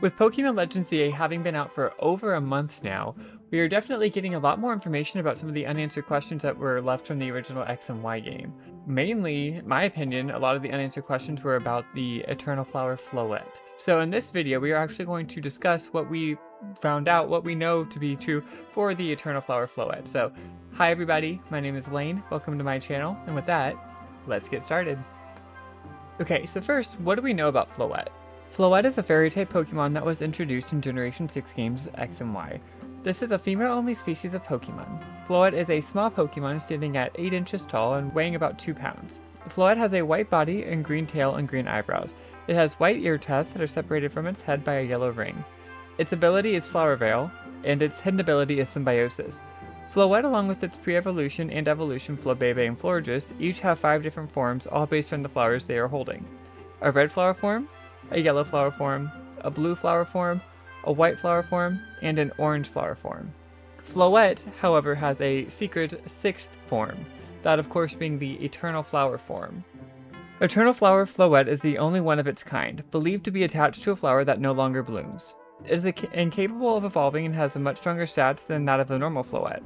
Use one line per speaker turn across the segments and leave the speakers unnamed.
With Pokémon Legends ZA having been out for over a month now, we are definitely getting a lot more information about some of the unanswered questions that were left from the original X and Y game. Mainly, in my opinion, a lot of the unanswered questions were about the Eternal Flower Floette. So in this video, we are actually going to discuss what we found out, what we know to be true for the Eternal Flower Floette. So, hi everybody, my name is Lane, welcome to my channel, and with that, let's get started. Okay, so first, what do we know about Floette? Floette is a fairy-type Pokemon that was introduced in Generation 6 games X and Y. This is a female-only species of Pokemon. Floette is a small Pokemon standing at 8 inches tall and weighing about 2 pounds. Floette has a white body and green tail and green eyebrows. It has white ear tufts that are separated from its head by a yellow ring. Its ability is Flower Veil, and its hidden ability is Symbiosis. Floette, along with its pre-evolution and evolution Flabebe and Florges, each have 5 different forms, all based on the flowers they are holding. A red flower form, a yellow flower form, a blue flower form, a white flower form, and an orange flower form. Floette, however, has a secret 6th form, that of course being the Eternal Flower form. Eternal Flower Floette is the only one of its kind, believed to be attached to a flower that no longer blooms. It is incapable of evolving and has a much stronger stats than that of the normal Floette.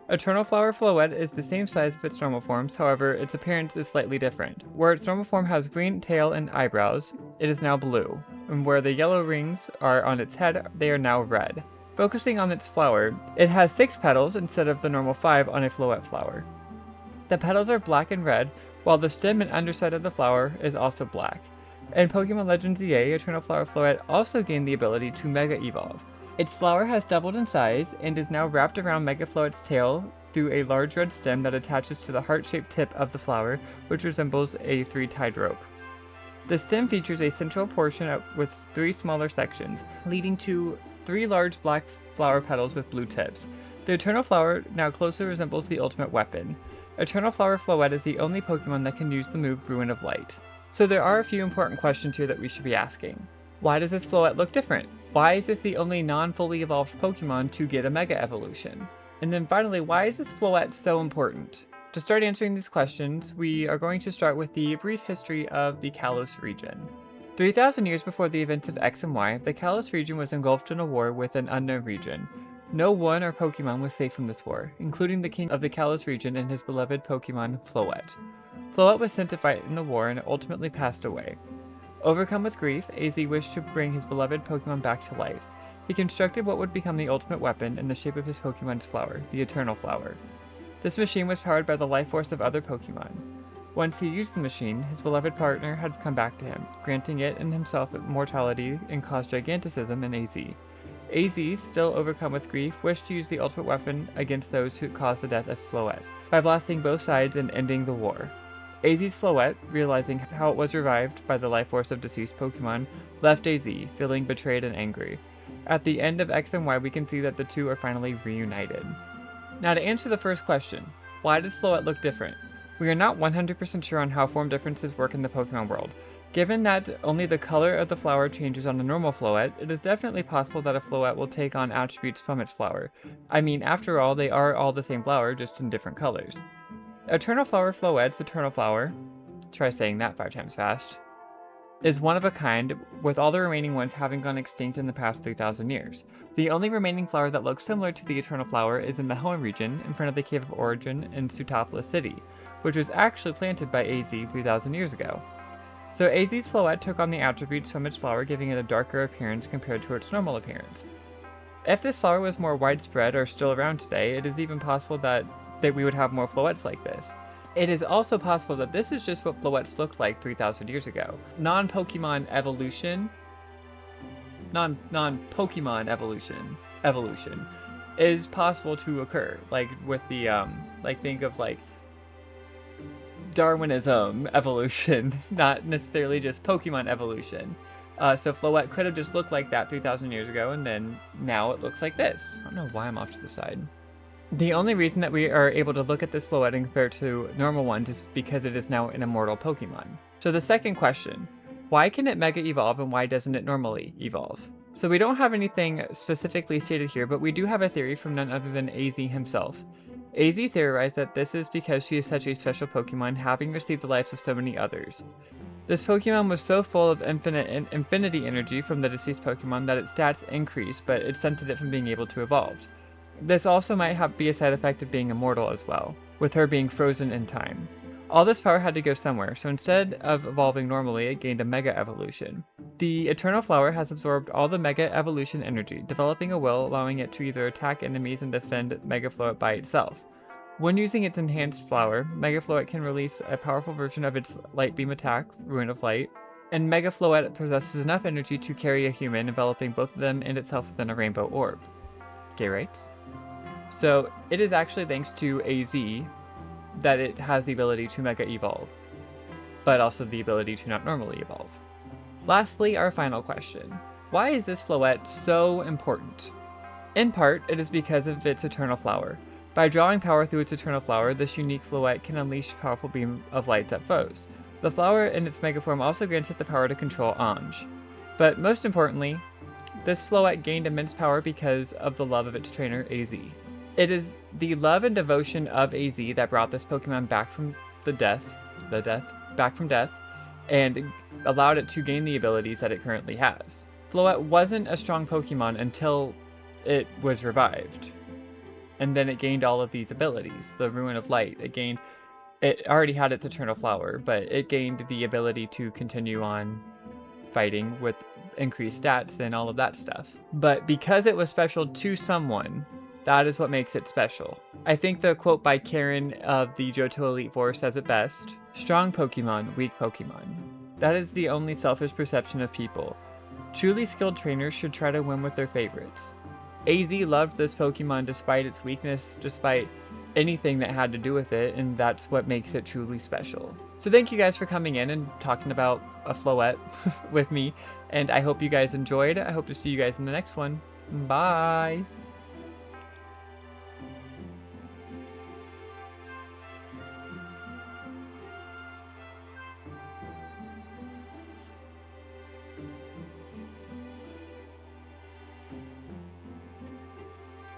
Eternal Flower Floette is the same size of its normal forms, however, its appearance is slightly different. Where its normal form has green tail and eyebrows, it is now blue, and where the yellow rings are on its head, they are now red. Focusing on its flower, it has 6 petals instead of the normal 5 on a Floette flower. The petals are black and red, while the stem and underside of the flower is also black. In Pokémon Legends ZA, Eternal Flower Floette also gained the ability to Mega Evolve. Its flower has doubled in size and is now wrapped around Mega Floette's tail through a large red stem that attaches to the heart-shaped tip of the flower, which resembles a 3-tied rope. The stem features a central portion with 3 smaller sections, leading to 3 large black flower petals with blue tips. The Eternal Flower now closely resembles the ultimate weapon. Eternal Flower Floette is the only Pokemon that can use the move Ruin of Light. So there are a few important questions here that we should be asking. Why does this Floette look different? Why is this the only non-fully evolved Pokemon to get a Mega Evolution? And then finally, why is this Floette so important? To start answering these questions, we are going to start with the brief history of the Kalos region. 3,000 years before the events of X and Y, the Kalos region was engulfed in a war with an unknown region. No one or Pokemon was safe from this war, including the king of the Kalos region and his beloved Pokemon Floette. Floette was sent to fight in the war and ultimately passed away. Overcome with grief, AZ wished to bring his beloved Pokemon back to life. He constructed what would become the ultimate weapon in the shape of his Pokemon's flower, the Eternal Flower. This machine was powered by the life force of other Pokemon. Once he used the machine, his beloved partner had come back to him, granting it and himself immortality and caused giganticism in AZ. AZ, still overcome with grief, wished to use the ultimate weapon against those who caused the death of Floette, by blasting both sides and ending the war. AZ's Floette, realizing how it was revived by the life force of deceased Pokemon, left AZ, feeling betrayed and angry. At the end of X and Y, we can see that the two are finally reunited. Now to answer the first question, why does Floette look different? We are not 100% sure on how form differences work in the Pokemon world. Given that only the color of the flower changes on a normal Floette, it is definitely possible that a Floette will take on attributes from its flower. I mean, after all, they are all the same flower, just in different colors. Eternal Flower Floette's Eternal Flower, try saying that 5 times fast, is one of a kind, with all the remaining ones having gone extinct in the past 3,000 years. The only remaining flower that looks similar to the Eternal Flower is in the Hoenn region, in front of the Cave of Origin in Sootopolis City, which was actually planted by AZ 3,000 years ago. So AZ's Floette took on the attributes from its flower, giving it a darker appearance compared to its normal appearance. If this flower was more widespread or still around today, it is even possible that we would have more Floettes like this. It is also possible that this is just what Floettes looked like 3,000 years ago. Non-Pokemon evolution is possible to occur, like with the think of like Darwinism evolution, not necessarily just Pokemon evolution. So Floette could have just looked like that 3,000 years ago, and then now it looks like this. I don't know why I'm off to the side. The only reason that we are able to look at this Floette and compare it to normal ones is because it is now an immortal Pokemon. So the second question, why can it Mega Evolve and why doesn't it normally evolve? So we don't have anything specifically stated here, but we do have a theory from none other than AZ himself. AZ theorized that this is because she is such a special Pokemon, having received the lives of so many others. This Pokemon was so full of infinity energy from the deceased Pokemon that its stats increased, but it prevented it from being able to evolve. This also might be a side effect of being immortal as well, with her being frozen in time. All this power had to go somewhere, so instead of evolving normally, it gained a Mega Evolution. The Eternal Flower has absorbed all the Mega Evolution energy, developing a will allowing it to either attack enemies and defend Mega Floette by itself. When using its enhanced flower, Mega Floette can release a powerful version of its Light Beam attack, Ruin of Light, and Mega Floette possesses enough energy to carry a human, enveloping both of them and itself within a rainbow orb. Gay rights? So, it is actually thanks to AZ that it has the ability to Mega Evolve, but also the ability to not normally evolve. Lastly, our final question. Why is this Floette so important? In part, it is because of its Eternal Flower. By drawing power through its Eternal Flower, this unique Floette can unleash a powerful beam of light at foes. The flower in its Mega form also grants it the power to control Ange. But most importantly, this Floette gained immense power because of the love of its trainer, AZ. It is the love and devotion of AZ that brought this Pokemon back from death, and allowed it to gain the abilities that it currently has. Floette wasn't a strong Pokemon until it was revived. And then it gained all of these abilities. The Ruin of Light, it already had its Eternal Flower, but it gained the ability to continue on fighting with increased stats and all of that stuff. But because it was special to someone, that is what makes it special. I think the quote by Karen of the Johto Elite Four says it best: "Strong Pokemon, weak Pokemon." That is the only selfish perception of people. Truly skilled trainers should try to win with their favorites. AZ loved this Pokemon despite its weakness, despite anything that had to do with it, and that's what makes it truly special. So thank you guys for coming in and talking about a Floette with me, and I hope you guys enjoyed. I hope to see you guys in the next one. Bye!